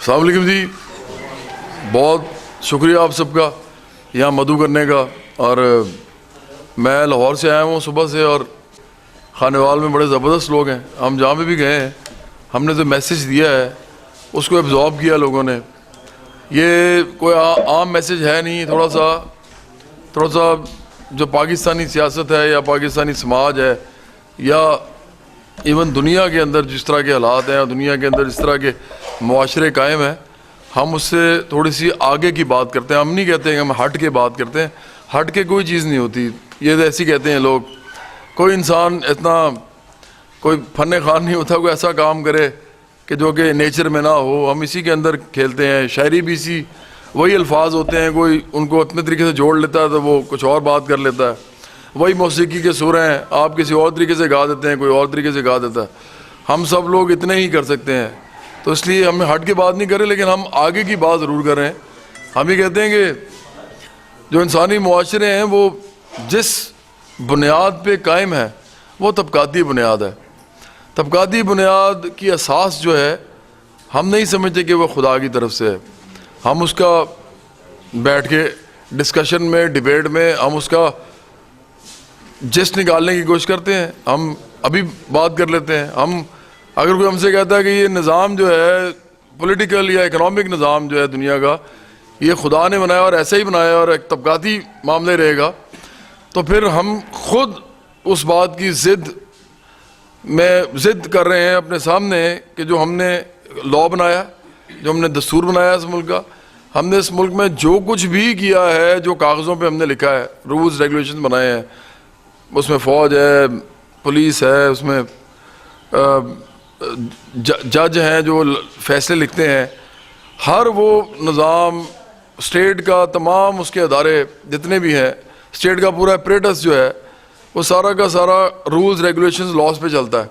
السلام علیکم جی، بہت شکریہ آپ سب کا یہاں مدعو کرنے کا. اور میں لاہور سے آیا ہوں صبح سے، اور خانوال میں بڑے زبردست لوگ ہیں. ہم جہاں پہ بھی گئے ہیں ہم نے جو میسیج دیا ہے اس کو ایبزارب کیا لوگوں نے. یہ کوئی عام میسیج ہے نہیں، تھوڑا سا جو پاکستانی سیاست ہے یا پاکستانی سماج ہے یا ایون دنیا کے اندر جس طرح کے حالات ہیں اور دنیا کے اندر جس طرح کے معاشرے قائم ہیں، ہم اس سے تھوڑی سی آگے کی بات کرتے ہیں. ہم نہیں کہتے ہیں کہ ہم ہٹ کے بات کرتے ہیں، ہٹ کے کوئی چیز نہیں ہوتی. یہ ایسی کہتے ہیں لوگ. کوئی انسان اتنا کوئی فن خوان نہیں ہوتا کوئی ایسا کام کرے کہ جو کہ نیچر میں نہ ہو. ہم اسی کے اندر کھیلتے ہیں. شاعری بھی اسی وہی الفاظ ہوتے ہیں، کوئی ان کو اپنے طریقے سے جوڑ لیتا ہے تو وہ کچھ اور بات کر لیتا ہے. وہی موسیقی کے سر ہیں، آپ کسی اور طریقے سے گا دیتے ہیں، کوئی اور طریقے سے گا دیتا ہے. ہم سب لوگ اتنے ہی کر سکتے ہیں، تو اس لیے ہم ہٹ کے بات نہیں کریں، لیکن ہم آگے کی بات ضرور کر رہے ہیں. ہم یہ کہتے ہیں کہ جو انسانی معاشرے ہیں وہ جس بنیاد پہ قائم ہے وہ طبقاتی بنیاد ہے. طبقاتی بنیاد کی اساس جو ہے ہم نہیں سمجھتے کہ وہ خدا کی طرف سے ہے. ہم اس کا بیٹھ کے ڈسکشن میں ڈیبیٹ میں ہم اس کا جس نکالنے کی کوشش کرتے ہیں. ہم ابھی بات کر لیتے ہیں. ہم اگر کوئی ہم سے کہتا ہے کہ یہ نظام جو ہے پولیٹیکل یا اکنامک نظام جو ہے دنیا کا یہ خدا نے بنایا اور ایسا ہی بنایا اور ایک طبقاتی معاملے رہے گا، تو پھر ہم خود اس بات کی ضد کر رہے ہیں اپنے سامنے کہ جو ہم نے لا بنایا، جو ہم نے دستور بنایا اس ملک کا، ہم نے اس ملک میں جو کچھ بھی کیا ہے، جو کاغذوں پہ ہم نے لکھا ہے، رولز ریگولیشن بنائے ہیں، اس میں فوج ہے، پولیس ہے، اس میں جج ہیں جو فیصلے لکھتے ہیں، ہر وہ نظام اسٹیٹ کا، تمام اس کے ادارے جتنے بھی ہیں، اسٹیٹ کا پورا اپریٹس جو ہے وہ سارا کا سارا رولز ریگولیشنز لاس پہ چلتا ہے.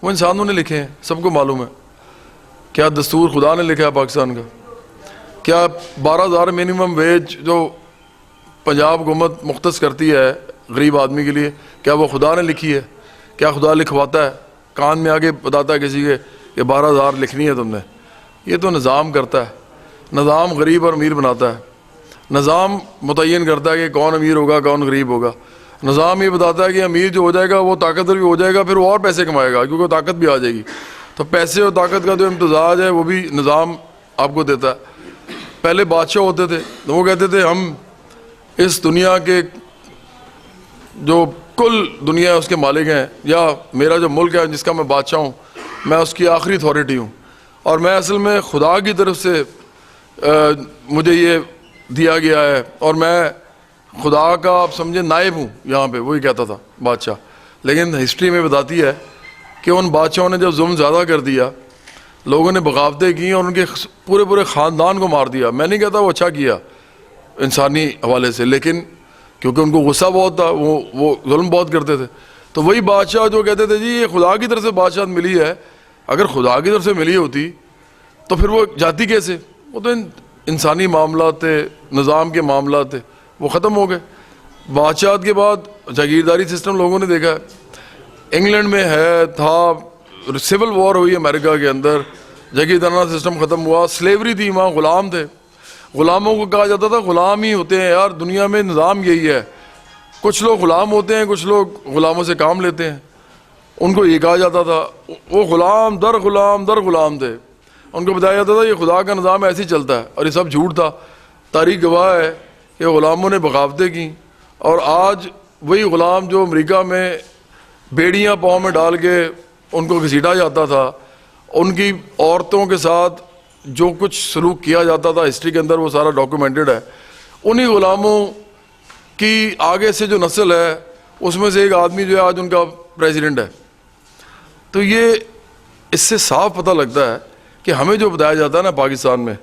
وہ انسانوں نے لکھے ہیں، سب کو معلوم ہے. کیا دستور خدا نے لکھا ہے پاکستان کا؟ کیا 12,000 منیمم ویج جو پنجاب حکومت مختص کرتی ہے غریب آدمی کے لیے، کیا وہ خدا نے لکھی ہے؟ کیا خدا لکھواتا ہے، کان میں آگے بتاتا ہے کسی کے کہ 12,000 لکھنی ہے تم نے؟ یہ تو نظام کرتا ہے. نظام غریب اور امیر بناتا ہے. نظام متعین کرتا ہے کہ کون امیر ہوگا کون غریب ہوگا. نظام یہ بتاتا ہے کہ امیر جو ہو جائے گا وہ طاقتور بھی ہو جائے گا، پھر وہ اور پیسے کمائے گا کیونکہ طاقت بھی آ جائے گی. تو پیسے اور طاقت کا جو امتزاج ہے وہ بھی نظام آپ کو دیتا ہے. پہلے بادشاہ ہوتے تھے تو وہ کہتے تھے ہم اس دنیا کے جو کل دنیا اس کے مالک ہیں، یا میرا جو ملک ہے جس کا میں بادشاہ ہوں میں اس کی آخری اتھارٹی ہوں، اور میں اصل میں خدا کی طرف سے مجھے یہ دیا گیا ہے، اور میں خدا کا آپ سمجھے نائب ہوں یہاں پہ. وہی کہتا تھا بادشاہ. لیکن ہسٹری میں بتاتی ہے کہ ان بادشاہوں نے جب ظلم زیادہ کر دیا، لوگوں نے بغاوتیں کی اور ان کے پورے خاندان کو مار دیا. میں نہیں کہتا وہ اچھا کیا انسانی حوالے سے، لیکن کیونکہ ان کو غصہ بہت تھا، وہ ظلم بہت کرتے تھے. تو وہی بادشاہ جو کہتے تھے جی یہ خدا کی طرف سے بادشاہت ملی ہے، اگر خدا کی طرف سے ملی ہوتی تو پھر وہ جاتی کیسے؟ وہ تو انسانی معاملات تھے، نظام کے معاملات تھے، وہ ختم ہو گئے. بادشاہت کے بعد جاگیرداری سسٹم لوگوں نے دیکھا ہے، انگلینڈ میں تھا، سول وار ہوئی امریکہ کے اندر، جاگیردارانہ سسٹم ختم ہوا. سلیوری تھی، وہاں غلام تھے. غلاموں کو کہا جاتا تھا غلام ہی ہوتے ہیں یار، دنیا میں نظام یہی ہے. کچھ لوگ غلام ہوتے ہیں، کچھ لوگ غلاموں سے کام لیتے ہیں. ان کو یہ کہا جاتا تھا، وہ غلام در غلام تھے. ان کو بتایا جاتا تھا یہ خدا کا نظام ایسے ہی چلتا ہے، اور یہ سب جھوٹ تھا. تاریخ گواہ ہے کہ غلاموں نے بغاوتیں کی، اور آج وہی غلام جو امریکہ میں بیڑیاں پاؤں میں ڈال کے ان کو گھسیٹا جاتا تھا، ان کی عورتوں کے ساتھ جو کچھ سلوک کیا جاتا تھا ہسٹری کے اندر وہ سارا ڈاکومنٹڈ ہے. انہی غلاموں کی آگے سے جو نسل ہے اس میں سے ایک آدمی جو ہے آج ان کا پریزیڈنٹ ہے. تو یہ اس سے صاف پتہ لگتا ہے کہ ہمیں جو بتایا جاتا ہے نا پاکستان میں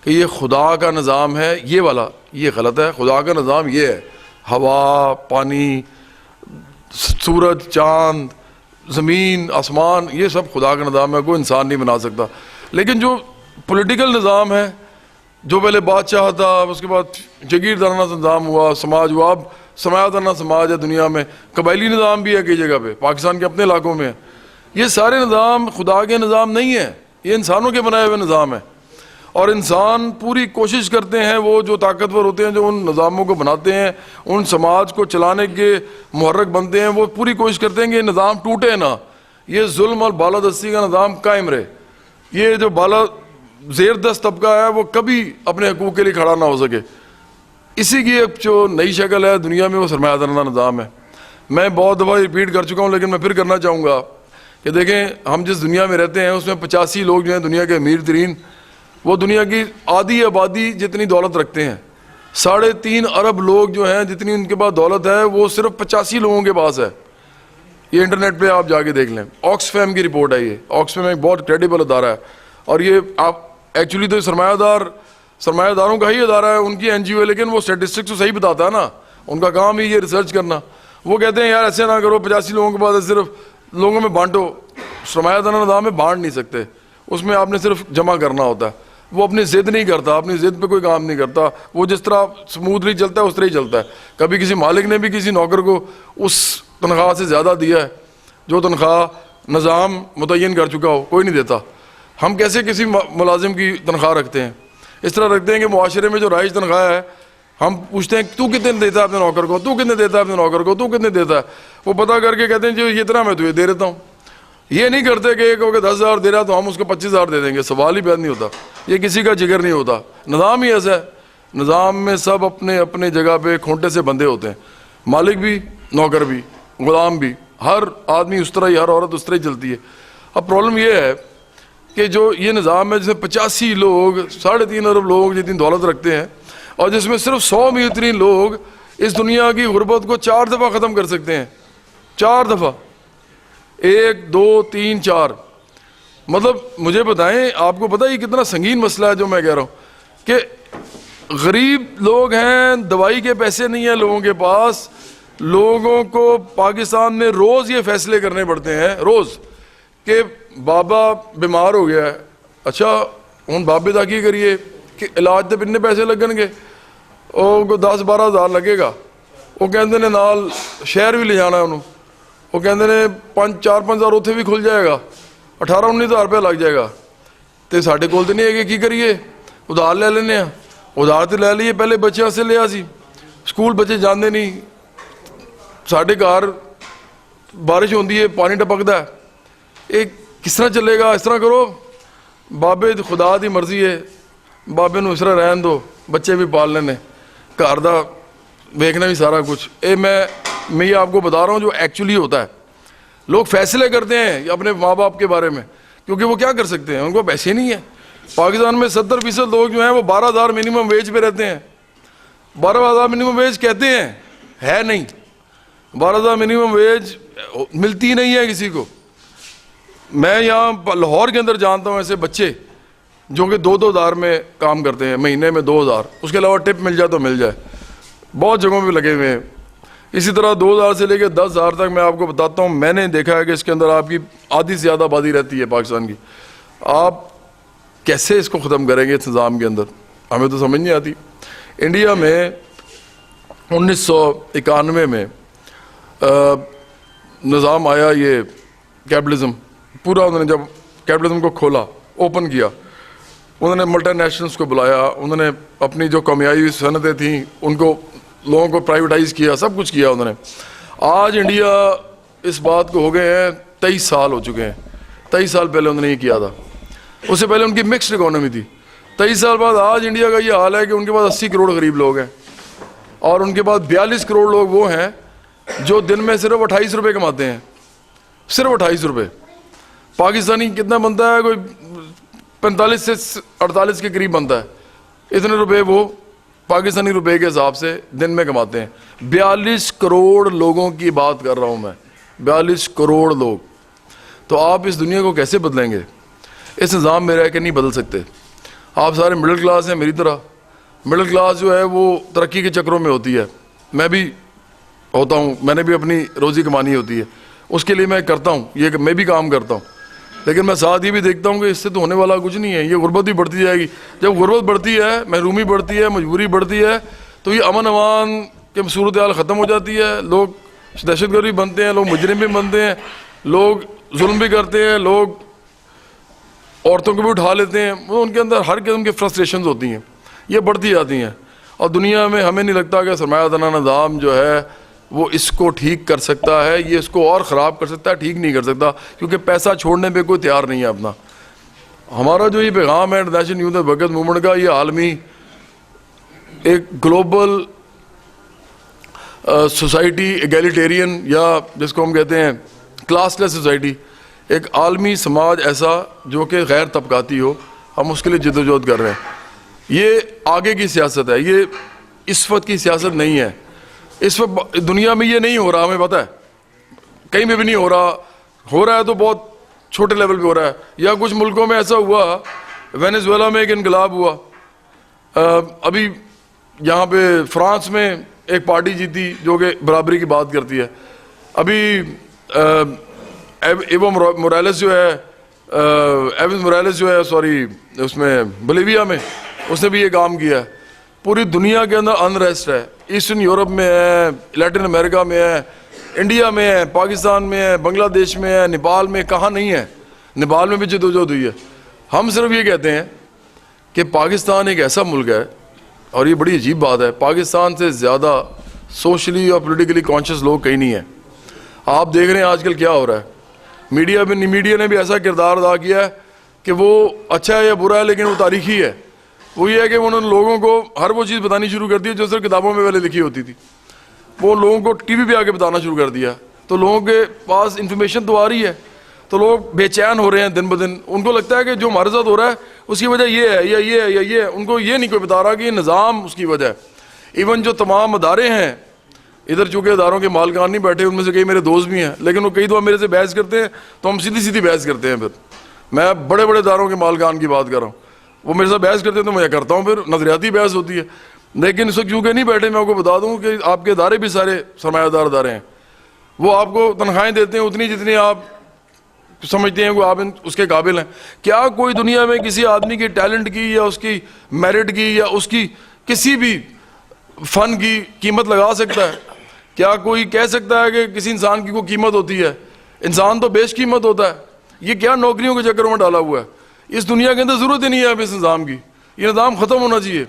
کہ یہ خدا کا نظام ہے، یہ والا یہ غلط ہے. خدا کا نظام یہ ہے، ہوا، پانی، سورج، چاند، زمین، آسمان، یہ سب خدا کا نظام ہے، کوئی انسان نہیں بنا سکتا. لیکن جو پولیٹیکل نظام ہے، جو پہلے بادشاہ تھا، اس کے بعد جاگیردارانہ نظام ہوا، سماج ہوا، اب سمایہ سماج ہے دنیا میں، قبائلی نظام بھی ہے کئی جگہ پہ، پاکستان کے اپنے علاقوں میں. یہ سارے نظام خدا کے نظام نہیں ہیں، یہ انسانوں کے بنائے ہوئے نظام ہیں. اور انسان پوری کوشش کرتے ہیں, وہ جو طاقتور ہوتے ہیں, جو ان نظاموں کو بناتے ہیں, ان سماج کو چلانے کے محرک بنتے ہیں, وہ پوری کوشش کرتے ہیں کہ یہ نظام ٹوٹے نہ, یہ ظلم اور بالادستی کا نظام قائم رہے, یہ جو بالا زیر دست طبقہ ہے وہ کبھی اپنے حقوق کے لیے کھڑا نہ ہو سکے. اسی کی ایک جو نئی شکل ہے دنیا میں, وہ سرمایہ دارانہ نظام ہے. میں بہت دفعہ ریپیٹ کر چکا ہوں, لیکن میں پھر کرنا چاہوں گا کہ دیکھیں, ہم جس دنیا میں رہتے ہیں اس میں 85 لوگ جو ہیں دنیا کے امیر ترین, وہ دنیا کی آدھی آبادی جتنی دولت رکھتے ہیں. 3.5 ارب لوگ جو ہیں, جتنی ان کے پاس دولت ہے, وہ صرف 85 لوگوں کے پاس ہے. یہ انٹرنیٹ پہ آپ جا کے دیکھ لیں, آکسفیم کی رپورٹ ہے. یہ آکسفیم ایک بہت کریڈیبل ادارہ ہے, اور یہ آپ ایکچولی تو سرمایہ داروں کا ہی ادارہ ہے, ان کی این جی او ہے, لیکن وہ اسٹیٹسٹکس تو صحیح بتاتا ہے نا, ان کا کام ہی یہ ریسرچ کرنا. وہ کہتے ہیں یار ایسے نہ کرو, 85 لوگوں کے پاس صرف لوگوں میں بانٹو. سرمایہ دارانہ نظام میں بانٹ نہیں سکتے, اس میں آپ نے صرف جمع کرنا ہوتا ہے. وہ اپنی ضد نہیں کرتا, اپنی ضد پہ کوئی کام نہیں کرتا, وہ جس طرح سموتھلی چلتا ہے اس طرح ہی چلتا ہے. کبھی کسی مالک نے بھی کسی نوکر کو اس تنخواہ سے زیادہ دیا ہے جو تنخواہ نظام متعین کر چکا ہو, کوئی نہیں دیتا. ہم کیسے کسی ملازم کی تنخواہ رکھتے ہیں؟ اس طرح رکھتے ہیں کہ معاشرے میں جو رائج تنخواہ ہے, ہم پوچھتے ہیں تو کتنے دیتا ہے اپنے نوکر کو, تو کتنے دیتا ہے اپنے نوکر کو, تو کتنے دیتا ہے. وہ پتہ کر کے کہتے ہیں جو اتنا میں تجھے دے دیتا ہوں. یہ نہیں کرتے کہ ایک ہو کے 10,000 دے رہا تو ہم اس کو 25,000 دے دیں گے. سوال ہی پیدا نہیں ہوتا, یہ کسی کا جگر نہیں ہوتا. نظام ہی ایسا ہے, نظام میں سب اپنے اپنے جگہ پہ کھونٹے سے بندھے ہوتے ہیں, مالک بھی, نوکر بھی, غلام بھی, ہر آدمی اس طرح ہی, ہر عورت اس طرح ہی چلتی ہے. اب پرابلم یہ ہے کہ جو یہ نظام ہے جس میں 85 لوگ, 3.5 ارب لوگ جتنی دولت رکھتے ہیں, اور جس میں صرف 100 امیر ترین لوگ اس دنیا کی غربت کو 4 دفعہ ختم کر سکتے ہیں. 4 دفعہ, 1 2 3 4. مطلب مجھے بتائیں, آپ کو پتہ یہ کتنا سنگین مسئلہ ہے جو میں کہہ رہا ہوں, کہ غریب لوگ ہیں, دوائی کے پیسے نہیں ہیں لوگوں کے پاس. لوگوں کو پاکستان میں روز یہ فیصلے کرنے پڑتے ہیں, روز, کہ بابا بیمار ہو گیا ہے, اچھا ہوں بابے دا کی کریے کہ علاج تے کتنے پیسے لگن گے, وہ کو 10-12 ہزار لگے گا. وہ کہندے نے نال شہر بھی لے جانا ہے انہوں, وہ کہندے نے 4-5 ہزار اتنے بھی کھل جائے گا, 18-19 ہزار روپیہ لگ جائے گا. تو ساڈے کول تو نہیں ہے کہ کی کریے, ادھار لے لینے ہیں. ادھار تو لے لیے, پہلے بچے سے لیا سی, سکول بچے جاندے نہیں, ساڈے گھر بارش ہوندی ہے پانی ٹپکدا ہے, ایک کس طرح چلے گا؟ اس طرح کرو, بابے خدا دی مرضی ہے, بابے نو اس طرح رہن دو, بچے بھی پال لینے, گھر دا دیکھنا بھی سارا کچھ. میں یہ آپ کو بتا رہا ہوں جو ایکچولی ہوتا ہے. لوگ فیصلے کرتے ہیں اپنے ماں باپ کے بارے میں, کیونکہ وہ کیا کر سکتے ہیں, ان کو پیسے نہیں ہیں. پاکستان میں 70% لوگ جو ہیں وہ 12,000 منیمم ویج پہ رہتے ہیں. 12,000 منیمم ویج کہتے ہیں, ہے نہیں. 12,000 منیمم ویج ملتی نہیں ہے کسی کو. میں یہاں لاہور کے اندر جانتا ہوں ایسے بچے جو کہ 2-2 ہزار میں کام کرتے ہیں, مہینے میں 2,000, اس کے علاوہ ٹپ مل جائے تو مل جائے. بہت جگہوں پہ لگے ہوئے ہیں. اسی طرح 2,000 سے لے کے 10,000 تک میں آپ کو بتاتا ہوں, میں نے دیکھا ہے کہ اس کے اندر آپ کی آدھی سے زیادہ آبادی رہتی ہے پاکستان کی. آپ کیسے اس کو ختم کریں گے اس نظام کے اندر, ہمیں تو سمجھ نہیں آتی. انڈیا میں 1991 میں نظام آیا, یہ کیپٹلزم پورا, انہوں نے جب کیپٹلزم کو کھولا, اوپن کیا, انہوں نے ملٹی نیشنلز کو بلایا, انہوں نے اپنی جو کمیائی ہوئی صنعتیں تھیں ان کو لوگوں کو پرائیویٹائز کیا, سب کچھ کیا انہوں نے. آج انڈیا اس بات کو ہو گئے ہیں 23 سال ہو چکے ہیں. 23 سال پہلے انہوں نے یہ کیا تھا, اس سے پہلے ان کی مکسڈ اکانومی تھی. 23 سال بعد آج انڈیا کا یہ حال ہے کہ ان کے پاس 80 کروڑ غریب لوگ ہیں, اور ان کے پاس 42 کروڑ لوگ وہ ہیں جو دن میں صرف 28 روپے کماتے ہیں, صرف 28 روپے. پاکستانی کتنا بنتا ہے, کوئی 45 سے 48 کے قریب بنتا ہے. اتنے روپے وہ پاکستانی روپے کے حساب سے دن میں کماتے ہیں. 42 کروڑ لوگوں کی بات کر رہا ہوں میں, 42 کروڑ لوگ. تو آپ اس دنیا کو کیسے بدلیں گے؟ اس نظام میں رہ کے نہیں بدل سکتے. آپ سارے مڈل کلاس ہیں میری طرح. مڈل کلاس جو ہے وہ ترقی کے چکروں میں ہوتی ہے, میں بھی ہوتا ہوں, میں نے بھی اپنی روزی کمانی ہوتی ہے, اس کے لیے میں کرتا ہوں, یہ کہ میں بھی کام کرتا ہوں. لیکن میں ساتھ یہ بھی دیکھتا ہوں کہ اس سے تو ہونے والا کچھ نہیں ہے. یہ غربت بھی بڑھتی جائے گی. جب غربت بڑھتی ہے, محرومی بڑھتی ہے, مجبوری بڑھتی ہے, تو یہ امن امان کی صورتحال ختم ہو جاتی ہے. لوگ دہشت گرد بھی بنتے ہیں, لوگ مجرم بھی بنتے ہیں, لوگ ظلم بھی کرتے ہیں, لوگ عورتوں کو بھی اٹھا لیتے ہیں, وہ ان کے اندر ہر قسم کی فرسٹریشنز ہوتی ہیں, یہ بڑھتی جاتی ہیں. اور دنیا میں ہمیں نہیں لگتا کہ سرمایہ دارانہ نظام جو ہے وہ اس کو ٹھیک کر سکتا ہے, یہ اس کو اور خراب کر سکتا ہے, ٹھیک نہیں کر سکتا, کیونکہ پیسہ چھوڑنے پہ کوئی تیار نہیں ہے اپنا. ہمارا جو یہ پیغام ہے انٹرنیشنل یوتھ ورکرز موومنٹ کا, یہ عالمی ایک گلوبل سوسائٹی ایگیلیٹیرین, یا جس کو ہم کہتے ہیں کلاس لیس سوسائٹی, ایک عالمی سماج ایسا جو کہ غیر طبقاتی ہو, ہم اس کے لیے جد و جہد کر رہے ہیں. یہ آگے کی سیاست ہے, یہ اس وقت کی سیاست نہیں ہے. اس وقت دنیا میں یہ نہیں ہو رہا, ہمیں پتہ ہے, کہیں بھی نہیں ہو رہا. ہو رہا ہے تو بہت چھوٹے لیول پہ ہو رہا ہے. یا کچھ ملکوں میں ایسا ہوا, وینیزویلا میں ایک انقلاب ہوا, ابھی یہاں پہ فرانس میں ایک پارٹی جیتی جو کہ برابری کی بات کرتی ہے. ابھی ایوو موریلس جو ہے, ایوز موریلس جو ہے, سوری, اس میں بولیویا میں, اس نے بھی یہ کام کیا ہے. پوری دنیا کے اندر انریسٹ ہے, ایسٹرن یورپ میں ہے, لیٹن امریکہ میں ہے, انڈیا میں ہے, پاکستان میں ہے, بنگلہ دیش میں ہے, نیپال میں, کہاں نہیں ہے. نیپال میں بھی جدوجہد ہوئی ہے. ہم صرف یہ کہتے ہیں کہ پاکستان ایک ایسا ملک ہے, اور یہ بڑی عجیب بات ہے, پاکستان سے زیادہ سوشلی اور پولیٹیکلی کانشیس لوگ کہیں نہیں ہیں. آپ دیکھ رہے ہیں آج کل کیا ہو رہا ہے, میڈیا نے بھی ایسا کردار ادا کیا ہے کہ وہ اچھا ہے یا برا ہے, لیکن وہ تاریخی ہے. وہ یہ ہے کہ انہوں نے لوگوں کو ہر وہ چیز بتانی شروع کر دی جو صرف کتابوں میں پہلے لکھی ہوتی تھی, وہ لوگوں کو ٹی وی پہ آ کے بتانا شروع کر دیا. تو لوگوں کے پاس انفارمیشن تو آ رہی ہے, تو لوگ بے چین ہو رہے ہیں دن بدن. ان کو لگتا ہے کہ جو ہمارے ساتھ ہو رہا ہے اس کی وجہ یہ ہے یا یہ ہے یا یہ ہے. ان کو یہ نہیں کوئی بتا رہا کہ یہ نظام اس کی وجہ ہے. ایون جو تمام ادارے ہیں, ادھر چونکہ اداروں کے مالکان نہیں بیٹھے, ان میں سے کئی میرے دوست بھی ہیں, لیکن وہ کئی دفعہ میرے سے بحث کرتے ہیں تو ہم سیدھی بحث کرتے ہیں. پھر میں بڑے بڑے اداروں کے مالکان کی بات کر رہا ہوں, وہ میرے ساتھ بحث کرتے ہیں تو میں کرتا ہوں, پھر نظریاتی بحث ہوتی ہے. لیکن اس وقت کیونکہ نہیں بیٹھے, میں آپ کو بتا دوں کہ آپ کے ادارے بھی سارے سرمایہ دار ادارے ہیں. وہ آپ کو تنخواہیں دیتے ہیں اتنی جتنی آپ سمجھتے ہیں کہ آپ اس کے قابل ہیں. کیا کوئی دنیا میں کسی آدمی کی ٹیلنٹ کی یا اس کی میرٹ کی یا اس کی کسی بھی فن کی قیمت لگا سکتا ہے؟ کیا کوئی کہہ سکتا ہے کہ کسی انسان کی کوئی قیمت ہوتی ہے؟ انسان تو بیش قیمت ہوتا ہے. یہ کیا نوکریوں کے چکروں میں ڈالا ہوا ہے؟ اس دنیا کے اندر ضرورت ہی نہیں ہے اب اس نظام کی. یہ نظام ختم ہونا چاہیے.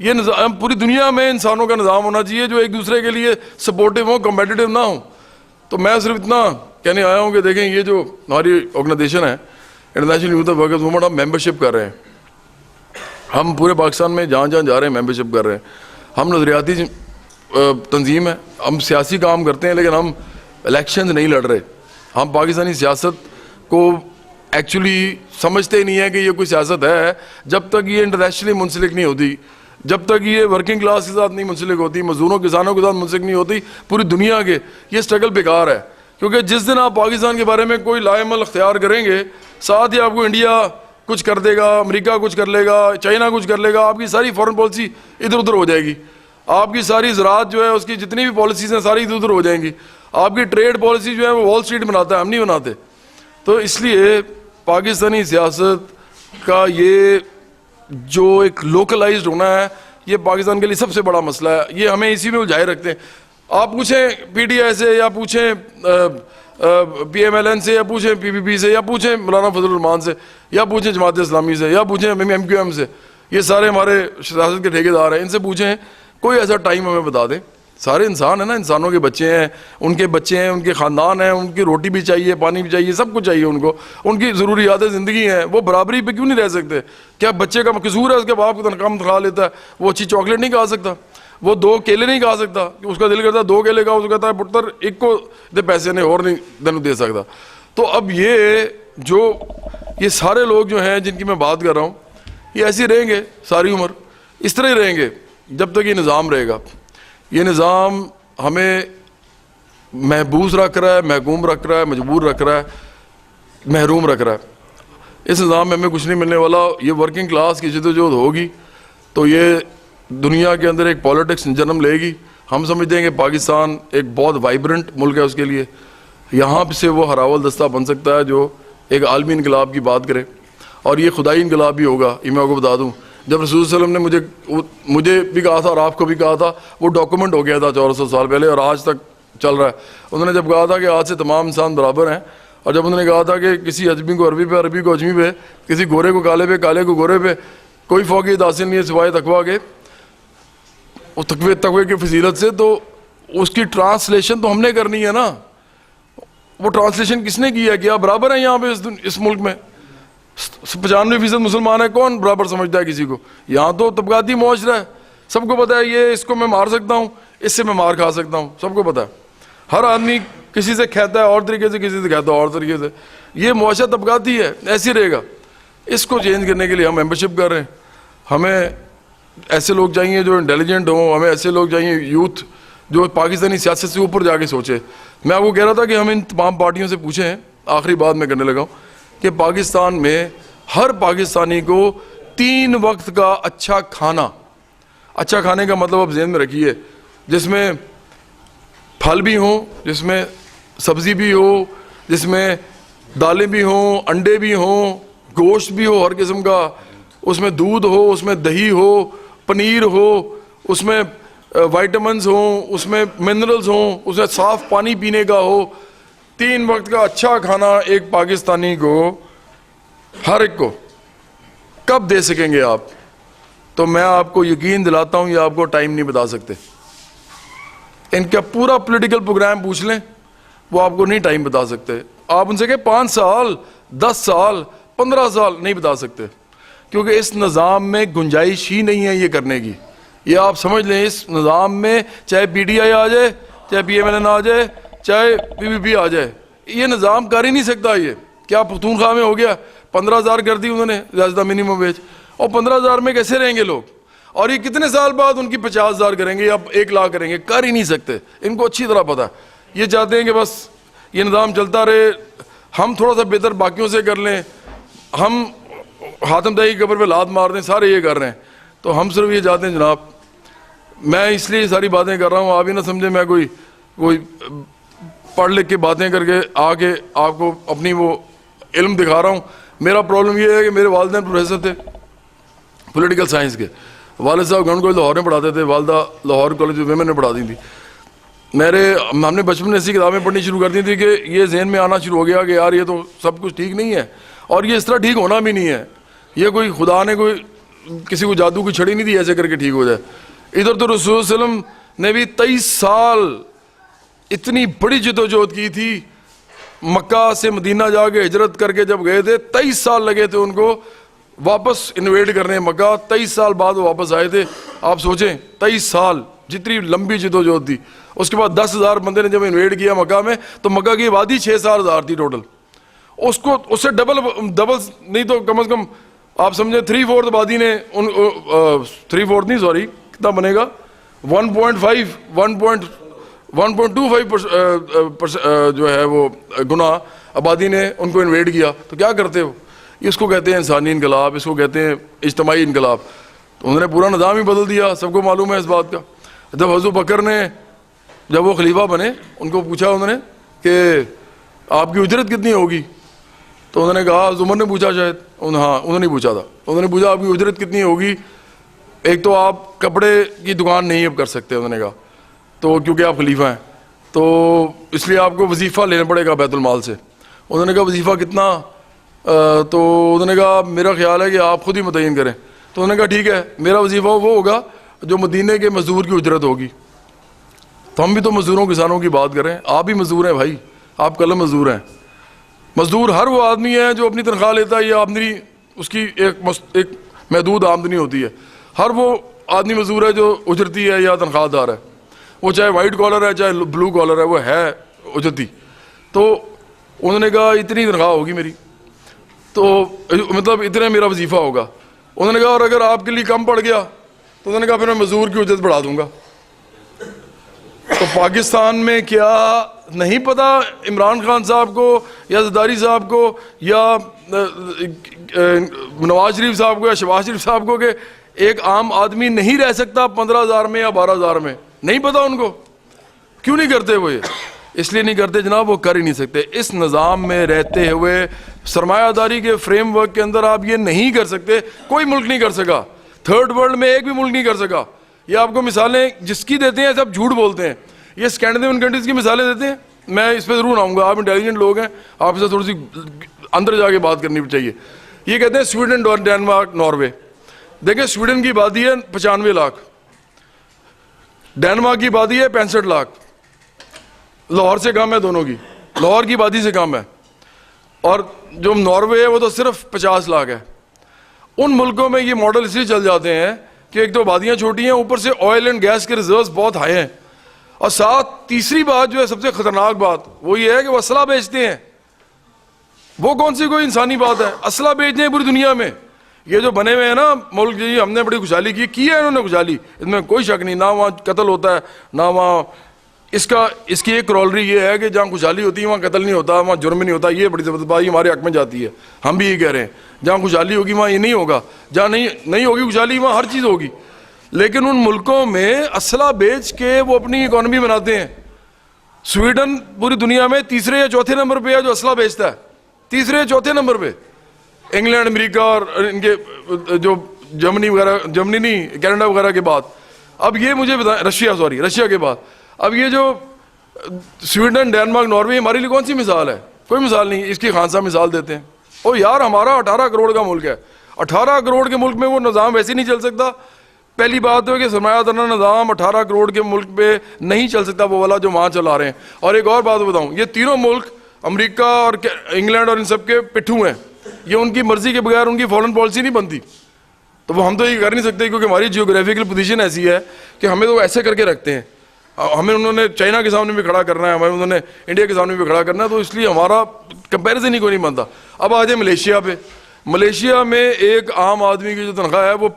یہ نظام پوری دنیا میں انسانوں کا نظام ہونا چاہیے جو ایک دوسرے کے لیے سپورٹیو ہوں, کمپیٹیٹیو نہ ہوں. تو میں صرف اتنا کہنے آیا ہوں کہ دیکھیں یہ جو ہماری آرگنائزیشن ہے انٹرنیشنل یوتھ ورکرز موومنٹ, ہم ممبرشپ کر رہے ہیں. ہم پورے پاکستان میں جہاں جہاں جا رہے ہیں ممبرشپ کر رہے ہیں. ہم نظریاتی تنظیم ہے, ہم سیاسی کام کرتے ہیں, لیکن ہم الیکشنز نہیں لڑ رہے. ہم پاکستانی سیاست کو ایکچولی سمجھتے ہی نہیں ہے کہ یہ کوئی سیاست ہے جب تک یہ انٹرنیشنلی منسلک نہیں ہوتی, جب تک یہ ورکنگ کلاس کے ساتھ نہیں منسلک ہوتی, مزدوروں کسانوں کے ساتھ منسلک نہیں ہوتی. پوری دنیا کے یہ اسٹرگل بیکار ہے, کیونکہ جس دن آپ پاکستان کے بارے میں کوئی لائے عمل اختیار کریں گے, ساتھ ہی آپ کو انڈیا کچھ کر دے گا, امریکہ کچھ کر لے گا, چائنا کچھ کر لے گا, آپ کی ساری فارن پالیسی ادھر ادھر ہو جائے گی. آپ کی ساری زراعت جو ہے اس کی جتنی بھی پالیسیز ہیں ساری ادھر ادھر ہو جائیں گی. آپ کی ٹریڈ پالیسی جو ہے وہ وال اسٹریٹ بناتا ہے, ہم نہیں بناتے. تو اس لیے پاکستانی سیاست کا یہ جو ایک لوکلائزڈ ہونا ہے, یہ پاکستان کے لیے سب سے بڑا مسئلہ ہے. یہ ہمیں اسی میں الجھائے رکھتے ہیں. آپ پوچھیں پی ٹی آئی سے, یا پوچھیں پی ایم ایل این سے, یا پوچھیں پی پی پی سے, یا پوچھیں مولانا فضل الرحمان سے, یا پوچھیں جماعت اسلامی سے, یا پوچھیں ایم کیو ایم سے, یہ سارے ہمارے سیاست کے ٹھیکیدار ہیں, ان سے پوچھیں کوئی ایسا ٹائم ہمیں بتا دیں. سارے انسان ہیں نا, انسانوں کے بچے ہیں, ان کے بچے ہیں, ان کے خاندان ہیں, ان کی روٹی بھی چاہیے, پانی بھی چاہیے, سب کچھ چاہیے ان کو, ان کی ضروریات زندگی ہیں. وہ برابری پہ کیوں نہیں رہ سکتے؟ کیا بچے کا قصور ہے اس کے باپ کو کم تنخواہ لیتا ہے, وہ اچھی چاکلیٹ نہیں کھا سکتا, وہ 2 کیلے نہیں کھا سکتا, اس کا دل کرتا ہے 2 کیلے کا, اس کو کہتا ہے پتر ایک کو دے پیسے نہیں اور نہیں تینوں دے سکتا. تو اب یہ سارے لوگ جو ہیں جن کی میں بات کر رہا ہوں, یہ ایسے رہیں گے ساری عمر, اس طرح ہی رہیں گے جب تک یہ نظام رہے گا. یہ نظام ہمیں محبوس رکھ رہا ہے, محکوم رکھ رہا ہے, مجبور رکھ رہا ہے, محروم رکھ رہا ہے. اس نظام میں ہمیں کچھ نہیں ملنے والا. یہ ورکنگ کلاس کی جدوجہد ہوگی تو یہ دنیا کے اندر ایک پالیٹکس جنم لے گی. ہم سمجھتے ہیں کہ پاکستان ایک بہت وائبرنٹ ملک ہے اس کے لیے. یہاں سے وہ ہراول دستہ بن سکتا ہے جو ایک عالمی انقلاب کی بات کرے, اور یہ خدائی انقلاب بھی ہوگا. یہ میں آپ کو بتا دوں, جب رسول صلی اللہ علیہ وسلم نے مجھے بھی کہا تھا اور آپ کو بھی کہا تھا, وہ ڈاکومنٹ ہو گیا تھا 1400 سال پہلے اور آج تک چل رہا ہے. انہوں نے جب کہا تھا کہ آج سے تمام انسان برابر ہیں, اور جب انہوں نے کہا تھا کہ کسی اجمی کو عربی پہ، عربی کو اجمی پہ، کسی گورے کو کالے پہ، کالے کو گورے پہ کوئی فوقیت حاصل نہیں ہے سوائے تقویٰ کے، وہ تقوی کی فضیلت سے، تو اس کی ٹرانسلیشن تو ہم نے کرنی ہے نا. وہ ٹرانسلیشن کس نے کی ہے؟ کیا برابر ہیں یہاں پہ اس ملک میں 95% مسلمان ہے، کون برابر سمجھتا ہے کسی کو؟ یہاں تو طبقاتی معاشرہ ہے، سب کو پتہ ہے یہ اس کو میں مار سکتا ہوں، اس سے میں مار کھا سکتا ہوں، سب کو پتہ ہے. ہر آدمی کسی سے کھاتا ہے اور طریقے سے، کسی سے کھاتا ہے اور طریقے سے. یہ معاشرہ طبقاتی ہے، ایسے رہے گا. اس کو چینج کرنے کے لیے ہم ممبرشپ کر رہے ہیں. ہمیں ایسے لوگ چاہیے جو انٹیلیجنٹ ہوں، ہمیں ایسے لوگ چاہیے یوتھ جو پاکستانی سیاست سے اوپر جا کے سوچے. میں آپ کو کہہ رہا تھا کہ ہم ان تمام پارٹیوں سے پوچھیں، آخری بات میں کرنے لگا ہوں، کہ پاکستان میں ہر پاکستانی کو 3 وقت کا اچھا کھانا، اچھا کھانے کا مطلب آپ ذہن میں رکھیے، جس میں پھل بھی ہوں، جس میں سبزی بھی ہو، جس میں دالیں بھی ہوں، انڈے بھی ہوں، گوشت بھی ہو ہر قسم کا، اس میں دودھ ہو، اس میں دہی ہو، پنیر ہو، اس میں وائٹامنز ہوں، اس میں منرلز ہوں، اس میں صاف پانی پینے کا ہو. 3 وقت کا اچھا کھانا ایک پاکستانی کو، ہر ایک کو کب دے سکیں گے آپ؟ تو میں آپ کو یقین دلاتا ہوں یہ آپ کو ٹائم نہیں بتا سکتے. ان کا پورا پولیٹیکل پروگرام پوچھ لیں، وہ آپ کو نہیں ٹائم بتا سکتے. آپ ان سے کہ 5 سال 10 سال 15 سال نہیں بتا سکتے، کیونکہ اس نظام میں گنجائش ہی نہیں ہے یہ کرنے کی. یہ آپ سمجھ لیں، اس نظام میں چاہے پی ٹی آئی آ جائے، چاہے پی ایم ایل این آ جائے، چاہے پی پی پی آ جائے، یہ نظام کر ہی نہیں سکتا. یہ کیا پختونخوا میں ہو گیا، 15,000 کر دی انہوں نے زیادہ منیمم ویج، اور 15,000 میں کیسے رہیں گے لوگ؟ اور یہ کتنے سال بعد ان کی 50,000 کریں گے یا 1 لاکھ کریں گے؟ کر ہی نہیں سکتے. ان کو اچھی طرح پتہ ہے. یہ چاہتے ہیں کہ بس یہ نظام چلتا رہے، ہم تھوڑا سا بہتر باقیوں سے کر لیں، ہم حاتم طائی کی قبر پہ لات مار دیں، سارے یہ کر رہے ہیں. تو ہم صرف یہ چاہتے ہیں جناب، میں اس لیے ساری باتیں کر رہا ہوں، آپ ہی نہ سمجھیں میں کوئی پڑھ لکھ کے باتیں کر کے آ کے آپ کو اپنی وہ علم دکھا رہا ہوں. میرا پرابلم یہ ہے کہ میرے والدین پروفیسر تھے پولیٹیکل سائنس کے. والد صاحب گراؤنڈ کالج لاہور میں پڑھاتے تھے، والدہ لاہور کالج ویمن میں پڑھاتی تھی. ہم نے بچپن میں ایسی کتابیں پڑھنی شروع کر دی تھی کہ یہ ذہن میں آنا شروع ہو گیا کہ یار یہ تو سب کچھ ٹھیک نہیں ہے، اور یہ اس طرح ٹھیک ہونا بھی نہیں ہے. یہ کوئی خدا نے کوئی کسی کو جادو کی چھڑی نہیں دی ایسے کر کے ٹھیک ہو جائے. ادھر تو رسول صلی اللہ علیہ وسلم نے بھی 23 سال اتنی بڑی جدوجہد کی تھی. مکہ سے مدینہ جا کے ہجرت کر کے جب گئے تھے 23 سال لگے تھے ان کو واپس انویڈ کرنے مکہ. 23 سال بعد وہ واپس آئے تھے. آپ سوچیں 23 سال جتنی لمبی جدوجہد تھی. اس کے بعد 10,000 بندے نے جب انویڈ کیا مکہ میں، تو مکہ کی آبادی 6,000 تھی ٹوٹل. اس سے ڈبل نہیں تو کم از کم آپ سمجھیں 3/4 آبادی نے 3/4 نہیں سوری کتنا بنے گا 1.25 جو ہے وہ گنا آبادی نے ان کو انویڈ کیا. تو کیا کرتے ہو؟ اس کو کہتے ہیں انسانی انقلاب، اس کو کہتے ہیں اجتماعی انقلاب. تو انہوں نے پورا نظام ہی بدل دیا، سب کو معلوم ہے اس بات کا. جب حضرت بکر نے جب وہ خلیفہ بنے، ان کو پوچھا انہوں نے کہ آپ کی اجرت کتنی ہوگی؟ تو انہوں نے کہا، عمر نے پوچھا شاید، ہاں انہوں نے پوچھا تھا. انہوں نے پوچھا آپ کی اجرت کتنی ہوگی؟ ایک تو آپ کپڑے کی دکان نہیں اب کر سکتے، انہوں نے کہا، تو کیونکہ آپ خلیفہ ہیں تو اس لیے آپ کو وظیفہ لینا پڑے گا بیت المال سے. انہوں نے کہا وظیفہ کتنا؟ تو انہوں نے کہا میرا خیال ہے کہ آپ خود ہی متعین کریں. تو انہوں نے کہا ٹھیک ہے، میرا وظیفہ وہ ہوگا جو مدینے کے مزدور کی اجرت ہوگی. تو ہم بھی تو مزدوروں کسانوں کی بات کریں، آپ بھی مزدور ہیں بھائی، آپ قلم مزدور ہیں. مزدور ہر وہ آدمی ہے جو اپنی تنخواہ لیتا ہے، یا آمدنی اس کی ایک محدود آمدنی ہوتی ہے. ہر وہ آدمی مزدور ہے جو اجرتی ہے یا تنخواہ دار ہے، وہ چاہے وائٹ کالر ہے چاہے بلو کالر ہے، وہ ہے اجرتی. تو انہوں نے کہا اتنی تنخواہ ہوگی میری، تو مطلب اتنا میرا وظیفہ ہوگا. انہوں نے کہا اور اگر آپ کے لیے کم پڑ گیا؟ تو انہوں نے کہا پھر میں مزدور کی اجرت بڑھا دوں گا. تو پاکستان میں کیا نہیں پتا عمران خان صاحب کو یا زرداری صاحب کو یا نواز شریف صاحب کو یا شہباز شریف صاحب کو کہ ایک عام آدمی نہیں رہ سکتا 15,000 میں یا 12,000 میں؟ نہیں پتا ان کو. کیوں نہیں کرتے وہ؟ یہ اس لیے نہیں کرتے جناب، وہ کر ہی نہیں سکتے. اس نظام میں رہتے ہوئے سرمایہ داری کے فریم ورک کے اندر آپ یہ نہیں کر سکتے. کوئی ملک نہیں کر سکا، تھرڈ ورلڈ میں ایک بھی ملک نہیں کر سکا. یہ آپ کو مثالیں جس کی دیتے ہیں سب جھوٹ بولتے ہیں. یہ اسکینڈینیوین کنٹریز کی مثالیں دیتے ہیں، میں اس پہ ضرور آؤں گا, آپ انٹیلیجنٹ لوگ ہیں, آپ سے تھوڑی سی اندر جا کے بات کرنی چاہیے. یہ کہتے ہیں سویڈن, ڈینمارک, ناروے. دیکھیں سویڈن کی آبادی ہے 95 لاکھ, ڈینمارک کی آبادی ہے 65 لاکھ, لاہور سے کم ہے دونوں کی, لاہور کی آبادی سے کم ہے. اور جو ناروے ہے وہ تو صرف 50 لاکھ ہے. ان ملکوں میں یہ ماڈل اس لیے چل جاتے ہیں کہ ایک تو آبادیاں چھوٹی ہیں, اوپر سے آئل اینڈ گیس کے ریزروز بہت ہائی ہیں, اور ساتھ تیسری بات جو ہے سب سے خطرناک بات وہ یہ ہے کہ وہ اسلحہ بیچتے ہیں. وہ کون سی کوئی انسانی بات ہے, اسلحہ بیچتے ہیں پوری دنیا میں. یہ جو بنے ہوئے ہیں نا ملک, جی ہم نے بڑی خوشحالی کی ہے انہوں نے خوشحالی, اس میں کوئی شک نہیں, نہ وہاں قتل ہوتا ہے نہ وہاں اس کی ایک کرولری یہ ہے کہ جہاں خوشحالی ہوتی ہے وہاں قتل نہیں ہوتا, وہاں جرم نہیں ہوتا. یہ بڑی زبردست بات ہمارے حق میں جاتی ہے, ہم بھی یہ کہہ رہے ہیں جہاں خوشحالی ہوگی وہاں یہ نہیں ہوگا, جہاں نہیں ہوگی خوشحالی وہاں ہر چیز ہوگی. لیکن ان ملکوں میں اسلحہ بیچ کے وہ اپنی اکانومی بناتے ہیں. سویڈن پوری دنیا میں تیسرے یا چوتھے نمبر پہ ہے جو اسلحہ بیچتا ہے, تیسرے یا چوتھے نمبر پہ. انگلینڈ, امریکہ اور ان کے جو جرمنی وغیرہ, جرمنی نہیں کینیڈا وغیرہ کے بعد. اب یہ مجھے بتائیں, رشیا کے بعد اب یہ جو سویڈن, ڈینمارک, ناروے ہمارے لیے کون سی مثال ہے؟ کوئی مثال نہیں. اس کی خان صاحب مثال دیتے ہیں, او یار ہمارا 18 کروڑ کا ملک ہے, 18 کروڑ کے ملک میں وہ نظام ویسے نہیں چل سکتا. پہلی بات ہے کہ سرمایہ دارانہ نظام 18 کروڑ کے ملک پہ نہیں چل سکتا وہ والا جو وہاں چلا رہے ہیں. اور ایک اور بات بتاؤں, یہ تینوں ملک امریکہ اور انگلینڈ اور ان سب کے پٹھو ہیں. یہ ان کی مرضی کے بغیر ان کی فورن پالیسی نہیں بنتی. تو وہ ہم تو یہ کر نہیں سکتے کیونکہ ہماری جیوگرافیکل پوزیشن ایسی ہے کہ ہمیں تو ایسے کر کے رکھتے ہیں. ہمیں انہوں نے چائنا کے سامنے بھی کھڑا کرنا ہے, ہمیں انہوں نے انڈیا کے سامنے بھی کھڑا کرنا ہے, تو اس لیے ہمارا کمپیریزن ہی کوئی نہیں بنتا. اب آ جائیں ملیشیا پہ. ملیشیا میں ایک عام آدمی کی جو تنخواہ ہے وہ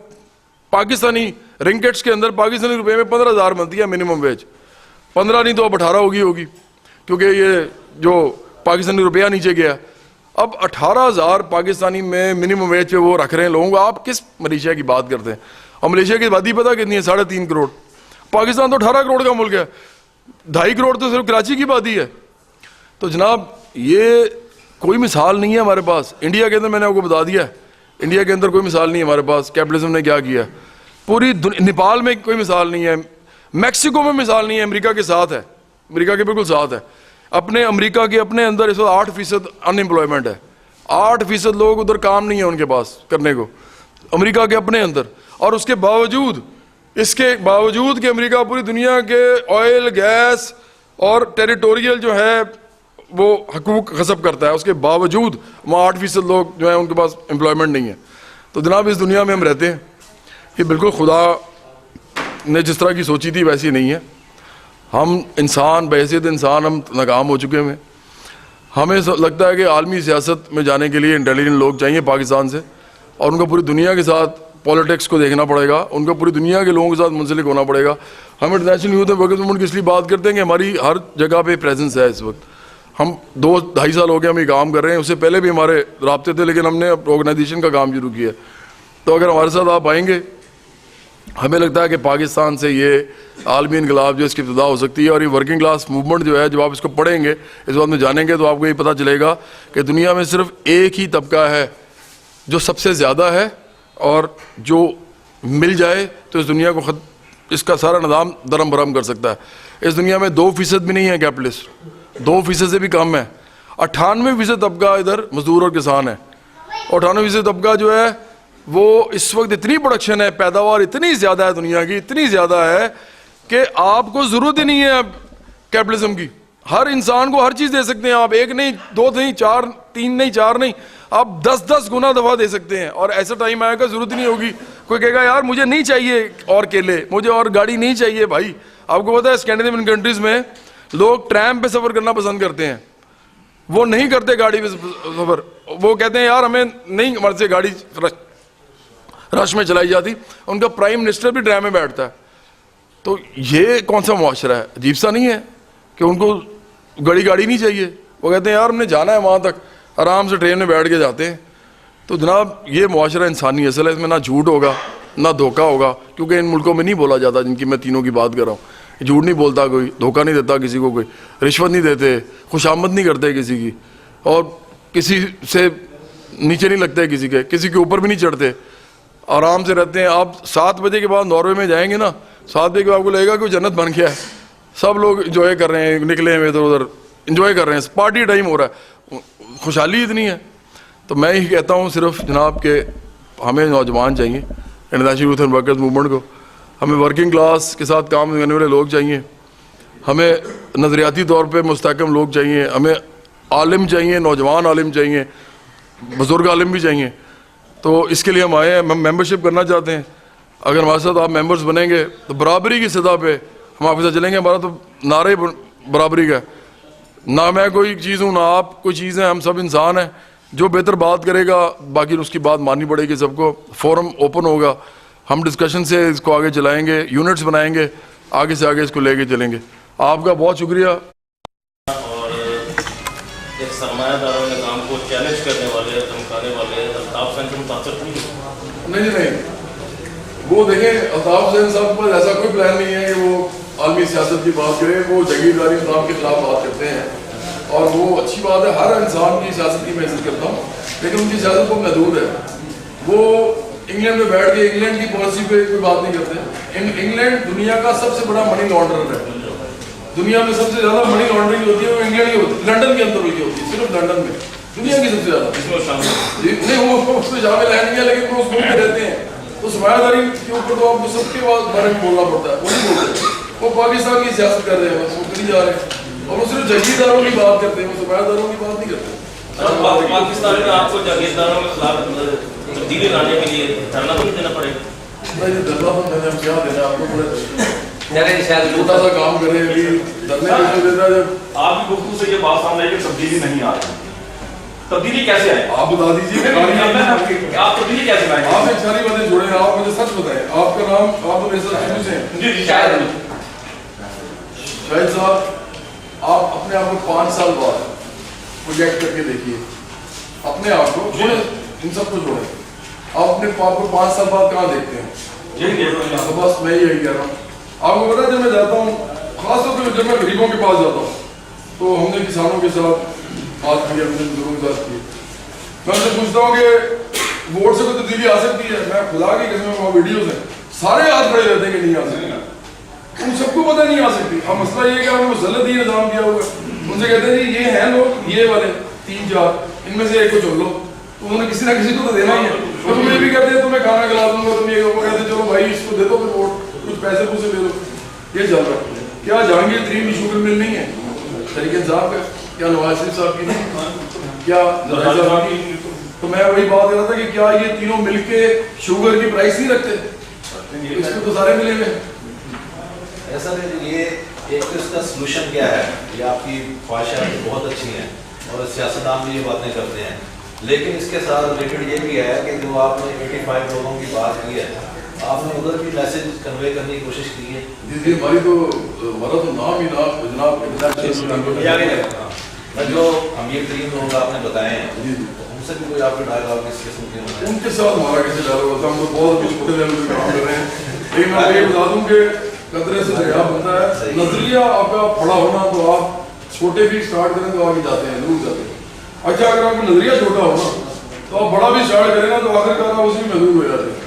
پاکستانی رنگٹس کے اندر پاکستانی روپے میں 15,000 بنتی ہے منیمم ویج. 15 نہیں تو اب 18 ہوگی کیونکہ یہ جو پاکستانی روپیہ نیچے گیا. اب 18,000 پاکستانی میں منیمم ویج پہ وہ رکھ رہے ہیں لوگوں کو. آپ کس ملیشیا کی بات کرتے ہیں؟ اور ملیشیا کی آبادی پتہ کتنی ہے؟ 3.5 کروڑ. پاکستان تو 18 کروڑ کا ملک ہے, 2.5 کروڑ تو صرف کراچی کی آبادی ہے. تو جناب یہ کوئی مثال نہیں ہے ہمارے پاس. انڈیا کے اندر میں نے آپ کو بتا دیا ہے, انڈیا کے اندر کوئی مثال نہیں ہے ہمارے پاس. کیپٹلزم نے کیا کیا پوری نیپال میں کوئی مثال نہیں ہے, میکسیکو میں مثال نہیں ہے, امریکہ کے ساتھ ہے, امریکہ کے بالکل ساتھ ہے. امریکہ کے اپنے اندر اس وقت 8% ان امپلائمنٹ ہے, 8% لوگ ادھر کام نہیں ہے ان کے پاس کرنے کو, امریکہ کے اپنے اندر. اور اس کے باوجود کہ امریکہ پوری دنیا کے آئل, گیس اور ٹیریٹوریل جو ہے وہ حقوق غصب کرتا ہے, اس کے باوجود وہاں 8% لوگ جو ہیں ان کے پاس امپلائمنٹ نہیں ہے. تو جناب اس دنیا میں ہم رہتے ہیں, یہ بالکل خدا نے جس طرح کی سوچی تھی ویسی نہیں ہے. ہم انسان بحیثیت انسان ہم ناکام ہو چکے ہیں. ہمیں لگتا ہے کہ عالمی سیاست میں جانے کے لیے انٹیلیجنٹ لوگ چاہیے پاکستان سے, اور ان کو پوری دنیا کے ساتھ پولیٹکس کو دیکھنا پڑے گا, ان کو پوری دنیا کے لوگوں کے ساتھ منسلک ہونا پڑے گا. ہم انٹرنیشنل یوتھ ورکنگ موومنٹ کی اس لیے بات کرتے ہیں کہ ہماری ہر جگہ پہ پریزنس ہے. اس وقت ہم 2-2.5 سال ہو گئے ہم یہ کام کر رہے ہیں, اس سے پہلے بھی ہمارے رابطے تھے لیکن ہم نے آرگنائزیشن کا کام شروع کیا. تو اگر ہمارے ساتھ آپ آئیں گے, ہمیں لگتا ہے کہ پاکستان سے یہ عالمی انقلاب جو اس کی ابتدا ہو سکتی ہے. اور یہ ورکنگ کلاس موومنٹ جو ہے, جب آپ اس کو پڑھیں گے, اس بات میں جانیں گے, تو آپ کو یہ پتہ چلے گا کہ دنیا میں صرف ایک ہی طبقہ ہے جو سب سے زیادہ ہے, اور جو مل جائے تو اس دنیا کو اس کا سارا نظام درم برہم کر سکتا ہے. اس دنیا میں 2% بھی نہیں ہے کیپٹلسٹ, 2% سے بھی کم ہے. 98% طبقہ ادھر مزدور اور کسان ہے. 98% طبقہ جو ہے وہ اس وقت اتنی پروڈکشن ہے, پیداوار اتنی زیادہ ہے دنیا کی, اتنی زیادہ ہے کہ آپ کو ضرورت ہی نہیں ہے اب کیپٹلزم کی. ہر انسان کو ہر چیز دے سکتے ہیں آپ, 1 نہیں 2 نہیں 4 3 نہیں 4 نہیں, آپ 10 گنا دفعہ دے سکتے ہیں. اور ایسا ٹائم آئے گا ضرورت نہیں ہوگی, کوئی کہے گا یار مجھے نہیں چاہیے اور کیلے, مجھے اور گاڑی نہیں چاہیے. بھائی آپ کو پتا ہے اسکینڈینیوین کنٹریز میں لوگ ٹرام پہ سفر کرنا پسند کرتے ہیں, وہ نہیں کرتے گاڑی پہ سفر. وہ کہتے ہیں یار ہمیں نہیں, ہمارے سے گاڑی رش میں چلائی جاتی. ان کا پرائم منسٹر بھی ٹرام میں بیٹھتا ہے. تو یہ کون سا معاشرہ ہے؟ عجیب سا نہیں ہے کہ ان کو گاڑی نہیں چاہیے. وہ کہتے ہیں یار ہم نے جانا ہے وہاں تک, آرام سے ٹرین میں بیٹھ کے جاتے ہیں. تو جناب یہ معاشرہ انسانی اصل ہے, اس میں نہ جھوٹ ہوگا نہ دھوکہ ہوگا, کیونکہ ان ملکوں میں نہیں بولا جاتا جن کی میں تینوں کی بات کر رہا ہوں. جھوٹ نہیں بولتا کوئی, دھوکہ نہیں دیتا کسی کو کوئی, رشوت نہیں دیتے, خوش آمد نہیں کرتے کسی کی, اور کسی سے نیچے نہیں لگتے کسی کے اوپر بھی نہیں چڑھتے, آرام سے رہتے ہیں. آپ 7 بجے کے بعد ناروے میں جائیں گے نا, 7 بجے کے بعد آپ کو لگے گا کہ جنت بن گیا ہے. سب لوگ انجوائے کر رہے ہیں, نکلے ہوئے ادھر ادھر انجوائے کر رہے ہیں, پارٹی ٹائم ہو رہا ہے, خوشحالی اتنی ہے. تو میں ہی کہتا ہوں صرف جناب کہ ہمیں نوجوان چاہیے, international youth and workers movement کو, ہمیں ورکنگ کلاس کے ساتھ کام کرنے والے لوگ چاہیے, ہمیں نظریاتی طور پہ مستحکم لوگ چاہیے, ہمیں عالم چاہیے, نوجوان عالم چاہیے, بزرگ عالم بھی چاہیے. تو اس کے لیے ہم آئے ہیں, ہم ممبرشپ کرنا چاہتے ہیں. اگر ہمارے ساتھ آپ ممبرز بنیں گے تو برابری کی سطح پہ ہم آپ کے ساتھ چلیں گے. ہمارا تو نعرہ ہی برابری کا ہے, نہ میں کوئی چیز ہوں نہ آپ کوئی چیز ہیں, ہم سب انسان ہیں. جو بہتر بات کرے گا باقی اس کی بات ماننی پڑے گی سب کو. فورم اوپن ہوگا, ہم ڈسکشن سے اس کو آگے چلائیں گے, یونٹس بنائیں گے, آگے سے آگے اس کو لے کے چلیں گے. آپ کا بہت شکریہ. اور ایک سرمایہ داروں کے کام کو چیلنج کرنے والے, دھمکانے والے الطاف حسین سے متاثر نہیں, وہ دیکھیں الطاف حسین صاحب پر ایسا کوئی پلان نہیں ہے کہ وہ عالمی سیاست کی بات کریں. وہ جاگیرداری نظام کے خلاف بات کرتے ہیں اور وہ اچھی بات ہے, ہر انسان کی سیاست کی میں عزت کرتا ہوں, لیکن ان کی سیاست بہت محدود ہے. وہ انگلینڈ میں بیٹھ کے انگلینڈ کی پالیسی پہ کوئی بات نہیں کرتے. انگلینڈ دنیا کا سب سے بڑا منی لانڈرر ہے. دنیا میں سب سے زیادہ منی لانڈرنگ ہوتی ہے وہ انگلینڈ کی ہوتی ہے, لنڈن کے اندر ہوئی ہوتی ہے, صرف لنڈن میں دنیا کی سب سے زیادہ. نہیں وہ اس میں شامل ہے نہیں ہے, لیکن وہ اس ملک میں رہتے ہیں. تو سرمایہ داری کے اوپر تو آپ کو سب کے بارے میں بولنا پڑتا ہے. وہ نہیں بولتے, وہ پاکستان کی سیاست کر رہے ہیں, بس وہ کری جا رہے ہیں. اور وہ صرف جاگیرداروں کی بات کرتے ہیں, وہ سرمایہ داروں کی بات نہیں کرتے. پاکستان میں آپ کو جاگیرداروں کے خلاف تبدیلی لانے کے لیے دھرنا تو نہیں دینا پڑے گا. نہیں دھرنا تو دینا, ہم کیا دینا آپ کو, بڑے چھوٹا سا کام کریں. ابھی دھرنے کو دینا جب آپ کی گفتگو سے یہ بات سامنے آئی کہ تبدیلی نہیں آ رہی, تبدیلی کیسے آئے؟ آپ بتا دیجیے آپ تبدیلی کیسے لائیں؟ آپ ایک ساری باتیں جوڑیں. آپ مجھے سچ بتائیں, آپ کا نام, آپ تو میرے ساتھ شروع سے ہیں. جی شاید شاہد صاحب, آپ اپنے آپ کو 5 سال بعد پروجیکٹ کر کے دیکھیے, اپنے آپ کو جوڑیں, ان سب کو جوڑیں. آپ اپنے آپ کو 5 سال بعد کہاں دیکھتے ہیں؟ بس میں یہی کہہ رہا ہوں. آپ کو پتا ہے جب میں جاتا ہوں, خاص طور پہ جب میں غریبوں کے پاس جاتا ہوں, تو ہم نے کسانوں کے ساتھ بات کی, ہم نے بزرگوں کے ساتھ کی. میں ان سے پوچھتا ہوں کہ ووٹ سے کوئی تبدیلی آ سکتی ہے؟ میں خدا کی قسم, وہاں ویڈیوز ہیں, سارے ہاتھ کھڑے رہتے ہیں کہ نہیں آ سکتی. ان سب کو پتہ نہیں آ سکتی. اب مسئلہ یہ ہے کہ ہم نے مسلط ہی نظام کیا ہوا ہے. ان سے کہتے ہیں جی یہ ہیں لوگ, یہ والے 3-4, ان میں سے ایک کو چن لو. تو انہوں نے کسی نہ کسی کو تو دینا ہی ہے. اور تم یہ بھی کہتے ہیں تمہیں کھانا کھلا دوں گا, تم یہ کہتے ہیں چلو بھائی اس کو دے دو پھر ووٹ, کچھ پیسے پوسے دے دو. یہ چل رہا ہے. کیا جہانگیر ترین کی شوگر مل نہیں ہے طریقے صاحب کا؟ کیا نواز شریف صاحب کی نہیں؟ کیا نواز صاحب کی؟ تو میں وہی بات کر رہا تھا کہ کیا یہ تینوں مل کے شوگر کی پرائس نہیں رکھتے؟ اس کو تو سارے ملے ہوئے. ایسا نہیں, یہ ایک تو اس کا سلوشن کیا ہے. یہ آپ کی خواہشات بہت اچھی ہیں اور سیاستدان بھی یہ باتیں کرتے ہیں, لیکن اس کے ساتھ ریلیٹڈ یہ بھی ہے کہ جو آپ نے 85 لوگوں کی بات کی ہے, آپ نے ادھر بھی میسج کنوے کرنے کی کوشش کی ہے. جی ہماری تو ہمارا تو نام ہی جناب جو امیر ترین لوگ آپ نے بتائے ہیں, ان سے بھی کوئی آپ کے ڈائیلاگ کس قسم کے ہوتے ہیں؟ ان کے ساتھ ہمارا کیسے ڈائیلاگ ہوتا ہے؟ ہم تو بہت چھوٹے لیول پہ کام کر رہے ہیں. لیکن میں یہ بتا دوں کہ قدرے سے دریا بنتا ہے. نظریہ آپ کا بڑا ہونا تو آپ چھوٹے بھی اسٹارٹ کریں تو آگے جاتے ہیں, ضرور جاتے ہیں. اچھا اگر آپ کا نظریہ چھوٹا ہونا تو آپ بڑا بھی اسٹارٹ کریں نا تو آخر کار آپ اسی میں محدود ہو جاتے ہیں.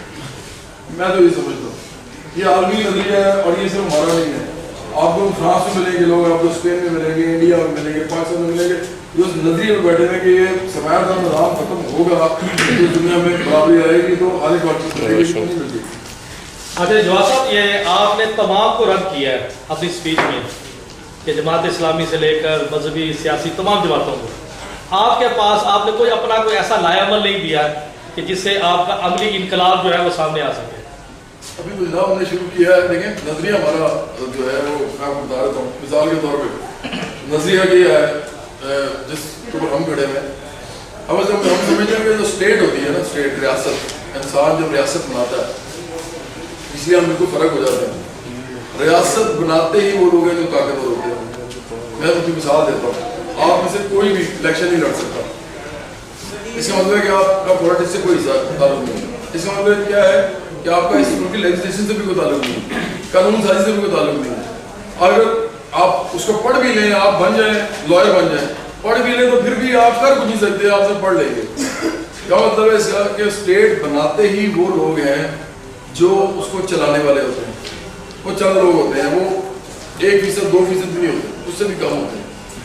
میں تو یہ سمجھتا ہوں یہ عالمی نظریہ ہے اور یہ صرف ہمارا نہیں ہے. آپ کو فرانس میں ملیں گے لوگ, آپ کو اسپین میں ملیں گے, انڈیا میں ملیں گے, پاکستان میں ملیں گے, جو اس نظریے میں بیٹھے ہیں کہ یہ سرمایہ دار نظام ختم ہوگا, اس دنیا میں برابری آئے گی تو ہر ایک بات نہیں ملتی. اچھا جواز صاحب, یہ آپ نے تمام کو رد کیا ہے اپنی اسپیچ میں کہ جماعت اسلامی سے لے کر مذہبی سیاسی تمام جماعتوں کو, آپ کے پاس آپ نے کوئی اپنا کوئی ایسا لائے عمل نہیں دیا کہ جس سے آپ کا عملی انقلاب جو ہے وہ سامنے آ سکے. ابھی تو جناب ہم نے شروع کیا ہے, لیکن نظریہ ہمارا جو ہے وہ میں آپ کو بتا دیتا ہوں. مثال کے طور پہ نظریہ یہ ہے جس کے اوپر ہم کھڑے ہیں, ہم سمجھتے ہیں کہ جو اسٹیٹ ہوتی ہے نا, اسٹیٹ ریاست, انسان جب ریاست بناتا ہے اس لیے ہم بالکل فرق ہو جاتے ہیں. ریاست بناتے ہی وہ لوگ ہیں جو طاقتور ہوتے ہیں. میں ان کی مثال دیتا ہوں, آپ میں سے کوئی بھی الیکشن نہیں لڑ سکتا. اس کا مطلب ہے کہ آپ کا پولیٹکس سے کوئی تعلق نہیں ہے. اس کا مطلب کیا ہے کہ آپ کا اس ملک کی لیجسلیشن سے بھی کوئی تعلق نہیں ہے, قانون سازی سے بھی کوئی تعلق نہیں ہے. اگر آپ اس کو پڑھ بھی لیں, آپ بن جائیں لائر بن جائیں, پڑھ بھی لیں تو پھر بھی آپ کر کچھ نہیں سکتے, آپ سے پڑھ لیں گے. کیا مطلب ہے اس کا کہ اسٹیٹ بناتے ہی وہ لوگ ہیں جو اس کو چلانے والے ہوتے ہیں. وہ چند لوگ ہوتے ہیں, وہ 1%, 2% بھی نہیں ہوتے, اس سے بھی کم ہوتے ہیں.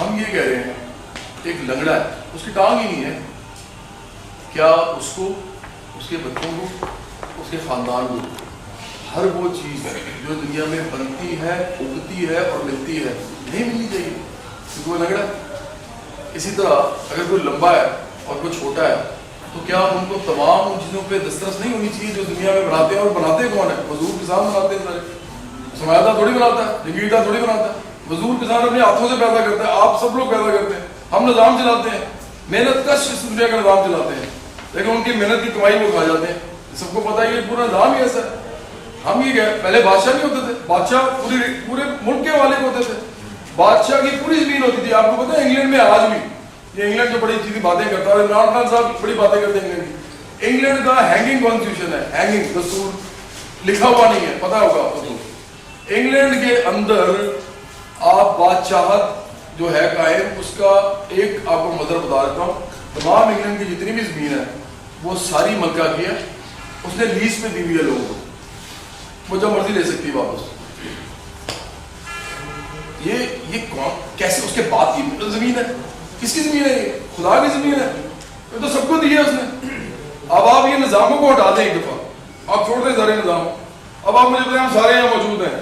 ہم یہ کہہ رہے ہیں ایک لنگڑا ہے, اس کی ٹانگ ہی نہیں ہے, کیا اس کو, اس کے بچوں کو, اس کے خاندان کو ہر وہ چیز جو دنیا میں بنتی ہے, اگتی ہے اور ملتی ہے نہیں ملنی چاہیے کیونکہ وہ لنگڑا ہے؟ اسی طرح اگر کوئی لمبا ہے اور کوئی چھوٹا ہے تو کیا ان کو تمام ان چیزوں پہ دسترس نہیں ہونی چاہیے جو دنیا میں بناتے ہیں؟ اور بناتے کون ہے؟ مزدور کسان بناتے ہیں سارے. سرمایہ دار تھوڑی بناتا ہے, جگیردار تھوڑی بناتا ہے. مزدور کسان اپنے ہاتھوں سے پیدا کرتا ہے, آپ سب لوگ پیدا کرتے ہیں, ہم نظام چلاتے ہیں, محنت کش اس دنیا کا نظام چلاتے ہیں, لیکن ان کی محنت کی کمائی وہ کھا جاتے ہیں. سب کو پتہ ہے یہ پورا نظام ہی ایسا ہے. ہم یہ کہہ, پہلے بادشاہ نہیں ہوتے تھے, بادشاہ پورے ملک کے والے ہوتے تھے, بادشاہ کی پوری زمین ہوتی تھی. آپ کو پتہ ہے انگلینڈ میں آج بھی, یہ انگلینڈ جو بڑی چیزیں باتیں کرتا ہے, عمران خان صاحب بڑی باتیں کرتے ہیں انگلینڈ کی. انگلینڈ کا ہینگنگ کانسٹیٹیوشن ہے, ہینگنگ دستور لکھا ہوا نہیں ہے, پتہ ہوگا آپ کو. انگلینڈ کے اندر آپ بادشاہت جو ہے قائم, اس کا ایک آپ کو مذہب بتا دیتا ہوں, تمام انگلینڈ کی جتنی بھی زمین ہے وہ ساری ملکہ کی ہے, اس نے لیز پہ دی ہوئی ہے لوگوں کو, وہ جو مرضی لے سکتی ہے واپس. یہ کون, کیسے, اس کے بعد کی زمین ہے, کس کی زمین ہے؟ یہ خدا کی زمین ہے, یہ تو سب کو دی ہے اس نے. اب آپ یہ نظاموں کو ہٹا دیں ایک دفعہ, آپ چھوڑ دیں سارے نظام. اب آپ مجھے بتائیں, ہم سارے یہاں موجود ہیں,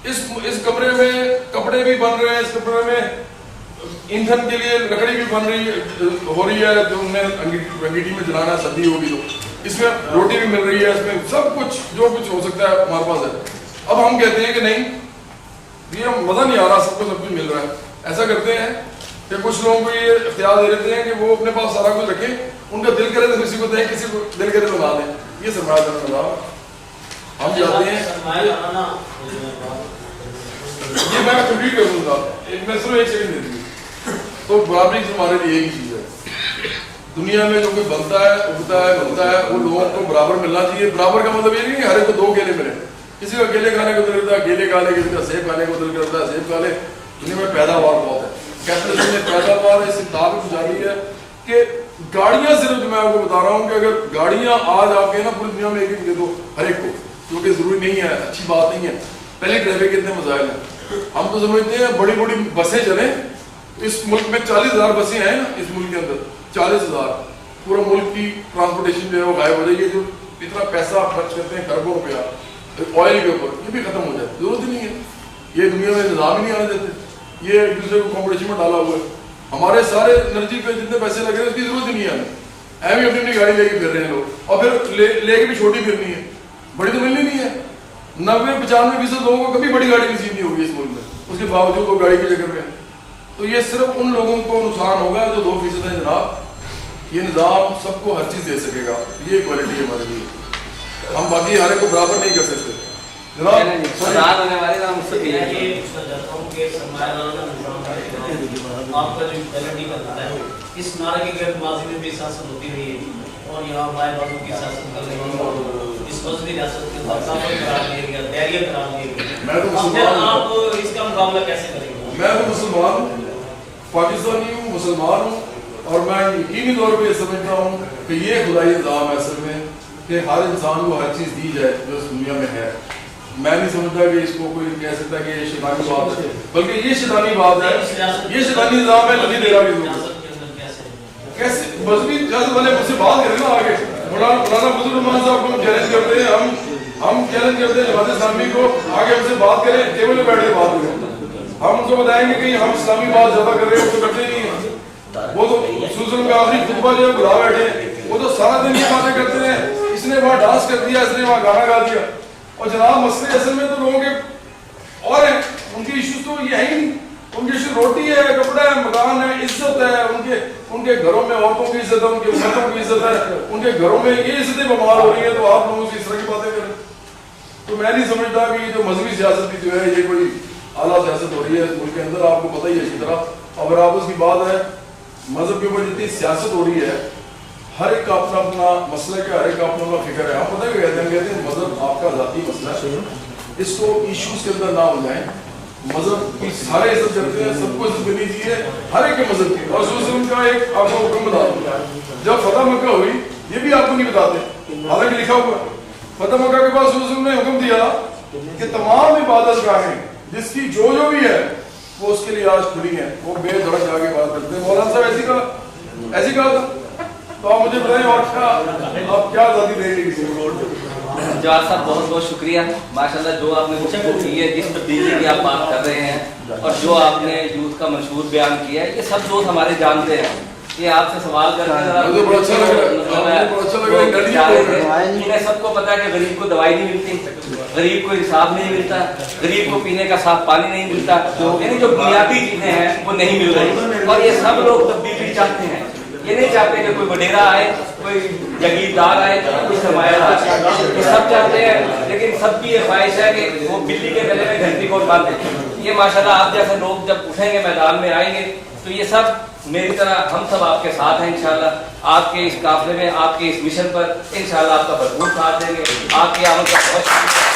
اس کمرے میں کپڑے بھی بن رہے ہیں, اس کمرے میں ایندھن کے لیے لکڑی بھی بن ہو رہی ہے جو ہم نے انگیٹھی میں جلانا ہے, سردی ہوگی تو اس میں روٹی بھی مل رہی ہے, اس میں سب کچھ جو کچھ ہو سکتا ہے ہمارے پاس ہے. اب ہم کہتے ہیں کہ نہیں, یہ مزہ نہیں آ رہا, سب کو سب کچھ مل رہا ہے. ایسا کرتے ہیں کہ کچھ لوگوں کو یہ اختیار دے دیتے ہیں کہ وہ اپنے پاس سارا کچھ رکھیں, ان کا دل کرے تو کسی کو دیں, کسی کو دل کرے تو نہ دیں. یہ سرمایہ دار نظام ہم چاہتے ہیں. یہ میں کمپلیٹ کر دوں گا, میں صرف ایک سیکنڈ دے دوں. تو برابری ہمارے لیے ایک ہی چیز ہے, دنیا میں جو کوئی بنتا ہے, اگتا ہے, بنتا ہے, وہ لوگوں کو برابر ملنا چاہیے. برابر کا مطلب یہ نہیں کہ ہر ایک کو 2 کیلے ملے, کسی کو کیلے کھانے کو دل کرتا ہے کیلے کھا لے, کسی کا سیب کھانے کو دل کرتا ہے سیب کھا لے. دنیا میں پیداوار بہت ہے, کیپٹلزم میں پیداوار اس انتہا پہ پہنچا ہے کہ گاڑیاں صرف, جو میں آپ کو بتا رہا ہوں کہ اگر گاڑیاں آج آپ کے نا پوری دنیا میں ایک ایک دے دو ہر ایک کو, جو کہ ضروری نہیں ہے, اچھی بات نہیں ہے. پہلے ٹریفک کے اتنے مسائل ہیں, ہم تو سمجھتے ہیں بڑی بڑی بسیں چلیں. اس ملک میں 40,000 بسیں ہیں نا, اس ملک کے اندر 40,000, پورا ملک کی ٹرانسپورٹیشن جو ہے وہ غائب ہو جائے. یہ جو اتنا پیسہ آپ خرچ کرتے ہیں کروڑوں روپیہ آئل کے اوپر, یہ بھی ختم ہو جائے, ضرورت ہی نہیں ہے. یہ دنیا میں نظام ہی نہیں آنے دیتے, یہ ایک دوسرے کو کمپٹیشن میں ڈالا ہوا ہے. ہمارے سارے انرجی پہ جتنے پیسے لگ رہے ہیں اس کی ضرورت ہی نہیں ہے. ایم ہی اپنی گاڑی لے کے پھر رہے ہیں لوگ, اور پھر لے کے بھی چھوٹی پھرنی ہے, بڑی تو ملنی نہیں ہے. 90-95% لوگوں کو کبھی بڑی گاڑی نصیب نہیں ہوگی اس ملک میں, اس کے باوجود وہ گاڑی کی جگہ پہ. تو یہ صرف ان لوگوں کو نقصان ہوگا جو 2% ہیں جناب. یہ نظام سب کو ہر چیز دے سکے گا, یہ کوالٹی ہے ہمارے لیے. ہم باقی ہر ایک کو برابر نہیں کر سکتے جناب. ہونے والے نام سے آپ کا جو کوالٹی کرتا ہے, اس نعرے کے گرد ماضی میں بھی سیاست ہوتی رہی ہے, اور یہاں بائیں بازو کی سیاست کر رہی ہے. اس مذہبی ریاست کے ساتھ قرار دیا گیا, دائریہ قرار دیا گیا. آپ اس کا مقابلہ کیسے کریں گے؟ میں تو مسلمان ہوں, پاکستانی ہوں, مسلمان ہوں, اور میں یقینی طور پہ یہ سمجھتا ہوں کہ یہ خدائی نظام ہے اصل میں کہ ہر انسان کو ہر چیز دی جائے جو اس دنیا میں ہے. میں نہیں سمجھتا کہ اس کو کوئی کہہ سکتا کہ یہ شیطانی بات ہے, بلکہ یہ شیطانی بات ہے, یہ شیطانی نظام ہے. نہیں دے رہا کیسے مذہبی اجازت والے مجھ سے بات کریں نا آگے. مولانا فضل الرحمان صاحب کو ہم چیلنج کرتے ہیں, ہم چیلنج کرتے ہیں جماعت اسلامی کو, آگے ہم سے بات کریں, ٹیبل پہ بیٹھ کے بات کریں. ہم ان کو بتائیں گے کہ ہم اسلامی بات زیادہ کر رہے ہیں, وہ تو کرتے نہیں ہیں. وہ تو سوزن کا آخری خطبہ جو ہے بلا بیٹھے ہیں, وہ تو سارا دن یہ باتیں کرتے ہیں, اس نے وہاں ڈانس کر دیا, اس نے وہاں گانا گا دیا. اور جناب مسئلے اصل میں تو لوگوں کے اور ہیں, ان کی ایشوز تو یہ ہے ہی نہیں. ان کی ایشو روٹی ہے, کپڑا ہے, مکان ہے, عزت ہے. ان کے گھروں میں عورتوں کی عزت ہے, ان کے مردوں کی عزت ہے, ان کے گھروں میں یہ عزتیں بیمار ہو رہی ہیں, تو آپ لوگوں سے اس طرح کی باتیں کریں. تو میں نہیں سمجھتا کہ یہ جو مذہبی سیاست کی جو ہے یہ کوئی اعلیٰ سیاست ہو رہی ہے ملک کے اندر. آپ کو پتہ ہی ہے اسی طرح. اگر آپ اس کی بات ہے مذہب کے اوپر جتنی سیاست ہو رہی ہے, ہر ایک کا اپنا اپنا مسئلہ ہے, ہر ایک کا اپنا اپنا فکر ہے. ہم پتہ ہے کہتے ہیں مذہب آپ کا ذاتی مسئلہ ہے, اس کو ایشوز کے اندر نہ ہو جائیں. مذہب کی سارے عزت کرتے ہیں, سب کو عزت کرنی چاہیے ہر ایک کے مذہب کی. اور رسول کا ایک آپ کو حکم بتا دوں, جب فتح مکہ ہوئی, یہ بھی آپ کو نہیں بتاتے, حالانکہ لکھا ہوا فتح مکہ کے بعد رسول نے حکم دیا کہ تمام عبادت گاہیں جس کی جو بھی ہے وہ اس کے لیے آج کھلی ہیں, وہ بے دھڑک جا کے بات کرتے ہیں. مولانا صاحب ایسی کہا تھا, تو آپ مجھے بتائیں اور کیا آپ کیا آزادی دیں گے کسی کو؟ جواد صاحب بہت بہت شکریہ ماشاءاللہ, جو آپ نے گفتگو کی ہے, جس تبدیلی کی آپ بات کر رہے ہیں, اور جو آپ نے یوتھ کا منشور بیان کیا ہے, یہ سب دوست ہمارے جانتے ہیں. یہ آپ سے سوال کر مجھے بڑا اچھا لگ رہا ہے, انہیں سب کو پتا ہے کہ غریب کو دوائی نہیں ملتی, غریب کو انصاف نہیں ملتا, غریب کو پینے کا صاف پانی نہیں ملتا, یعنی جو بنیادی چیزیں ہیں وہ نہیں مل رہی. اور یہ سب لوگ تبدیلی چاہتے ہیں, یہ نہیں چاہتے کہ کوئی وڈیرا آئے, کوئی جگیردار آئے, کوئی سرمایہ دار آئے, یہ سب چاہتے ہیں. لیکن سب کی یہ خواہش ہے کہ وہ بلی کے گلے میں گھنٹی کو باندھ دیں. یہ ماشاءاللہ آپ جیسے لوگ جب اٹھیں گے, میدان میں آئیں گے, تو یہ سب میری طرح ہم سب آپ کے ساتھ ہیں انشاءاللہ. آپ کے اس قافلے میں, آپ کے اس مشن پر انشاءاللہ آپ کا بھرپور ساتھ دیں گے. آپ کی آمد کا بہت شکریہ.